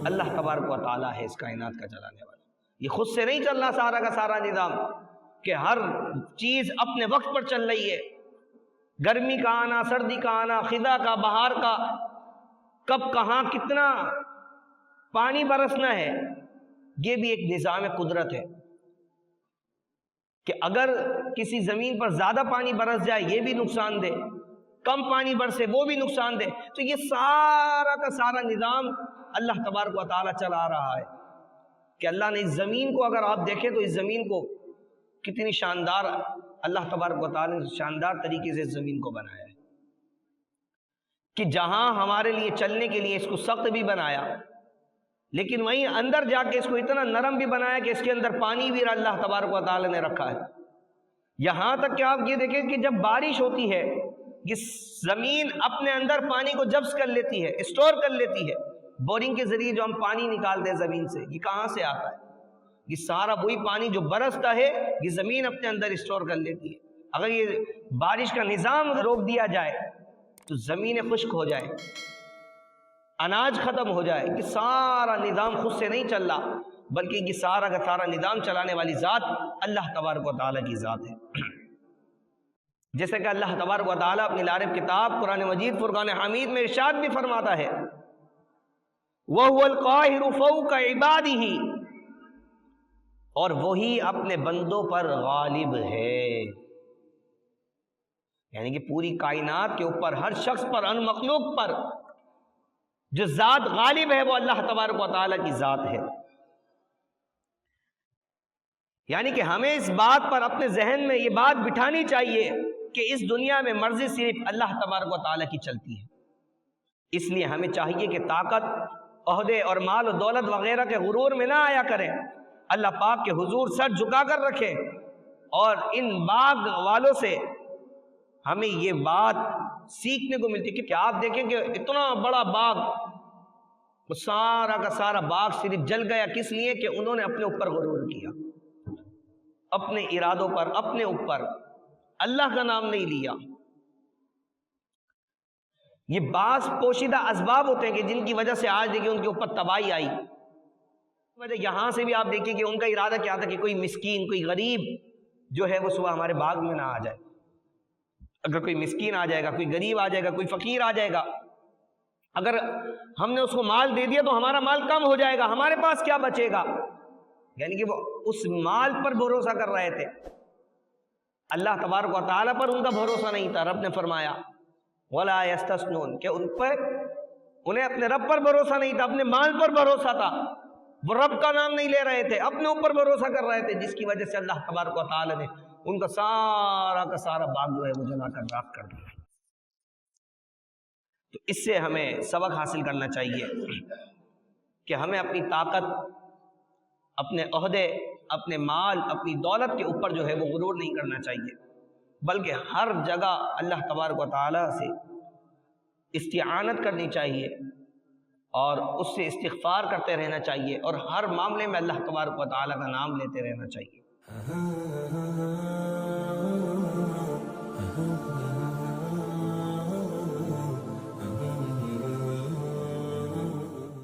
اللہ تبارک و تعالیٰ ہے اس کائنات کا چلانے والا. یہ خود سے نہیں چل رہا سارا کا سارا نظام کہ ہر چیز اپنے وقت پر چل رہی ہے. گرمی کا آنا، سردی کا آنا، خزاں کا، بہار کا، کب کہاں کتنا پانی برسنا ہے، یہ بھی ایک نظام قدرت ہے. کہ اگر کسی زمین پر زیادہ پانی برس جائے یہ بھی نقصان دے، کم پانی برسے وہ بھی نقصان دے. تو یہ سارا کا سارا نظام اللہ تبارک و تعالیٰ چلا رہا ہے. کہ اللہ نے اس زمین کو اگر آپ دیکھیں تو اس زمین کو کتنی شاندار، اللہ تبارک و تعالیٰ نے شاندار طریقے سے اس زمین کو بنایا ہے. کہ جہاں ہمارے لیے چلنے کے لیے اس کو سخت بھی بنایا، لیکن وہیں اندر جا کے اس کو اتنا نرم بھی بنایا کہ اس کے اندر پانی بھی اللہ تبارک و تعالیٰ نے رکھا ہے. یہاں تک کہ آپ یہ دیکھیں کہ جب بارش ہوتی ہے یہ زمین اپنے اندر پانی کو جذب کر لیتی ہے، اسٹور کر لیتی ہے. بورنگ کے ذریعے جو ہم پانی نکالتے ہیں زمین سے، یہ کہاں سے آتا ہے؟ یہ سارا وہی پانی جو برستا ہے یہ زمین اپنے اندر اسٹور کر لیتی ہے. اگر یہ بارش کا نظام روک دیا جائے تو زمین خشک ہو جائے، اناج ختم ہو جائے. یہ سارا نظام خود سے نہیں چل رہا، بلکہ یہ سارا کا سارا نظام چلانے والی ذات اللہ تبارک و تعالیٰ کی ذات ہے. جیسے کہ اللہ تبارک و تعالیٰ اپنی لارب کتاب قرآن مجید فرقان حمید میں ارشاد بھی فرماتا ہے وَهُوَ الْقَاهِرُ فَوْقَ عِبَادِهِ، اور وہی اپنے بندوں پر غالب ہے. یعنی کہ پوری کائنات کے اوپر، ہر شخص پر، ان مخلوق پر جو ذات غالب ہے وہ اللہ تبارک و تعالیٰ کی ذات ہے. یعنی کہ ہمیں اس بات پر اپنے ذہن میں یہ بات بٹھانی چاہیے کہ اس دنیا میں مرضی صرف اللہ تبارک و تعالیٰ کی چلتی ہے. اس لیے ہمیں چاہیے کہ طاقت، عہدے اور مال و دولت وغیرہ کے غرور میں نہ آیا کریں. اللہ پاک کے حضور سر جھکا کر رکھیں. اور ان باغ والوں سے ہمیں یہ بات سیکھنے کو ملتی کہ آپ دیکھیں کہ اتنا بڑا باغ، وہ سارا کا سارا باغ صرف جل گیا کس لیے؟ کہ انہوں نے اپنے اوپر غرور کیا، اپنے ارادوں پر، اپنے اوپر اللہ کا نام نہیں لیا. یہ بعض پوشیدہ اسباب ہوتے ہیں کہ جن کی وجہ سے آج دیکھیں ان کے اوپر تباہی آئی. وجہ یہاں سے بھی آپ دیکھیں کہ ان کا ارادہ کیا تھا کہ کوئی مسکین، کوئی غریب جو ہے وہ صبح ہمارے باغ میں نہ آ جائے. اگر کوئی مسکین آ جائے گا، کوئی غریب آ جائے گا، کوئی فقیر آ جائے گا، اگر ہم نے اس کو مال دے دیا تو ہمارا مال کم ہو جائے گا، ہمارے پاس کیا بچے گا؟ یعنی کہ وہ اس مال پر بھروسہ کر رہے تھے، اللہ تبارک و تعالیٰ پر ان کا بھروسہ نہیں تھا. رب نے فرمایا وَلَا يَسْتَثْنُونَ کہ انہیں اپنے رب پر بھروسہ نہیں تھا، اپنے مال پر بھروسہ تھا. وہ رب کا نام نہیں لے رہے تھے، اپنے اوپر بھروسہ کر رہے تھے، جس کی وجہ سے اللہ تبارک و تعالیٰ نے ان کا سارا باغ جو ہے وہ جلا کر راکھ کر دیا. تو اس سے ہمیں سبق حاصل کرنا چاہیے کہ ہمیں اپنی طاقت، اپنے عہدے، اپنے مال، اپنی دولت کے اوپر جو ہے وہ غرور نہیں کرنا چاہیے، بلکہ ہر جگہ اللہ تبارک و تعالیٰ سے استعانت کرنی چاہیے اور اس سے استغفار کرتے رہنا چاہیے، اور ہر معاملے میں اللہ تبارک و تعالیٰ کا نام لیتے رہنا چاہیے.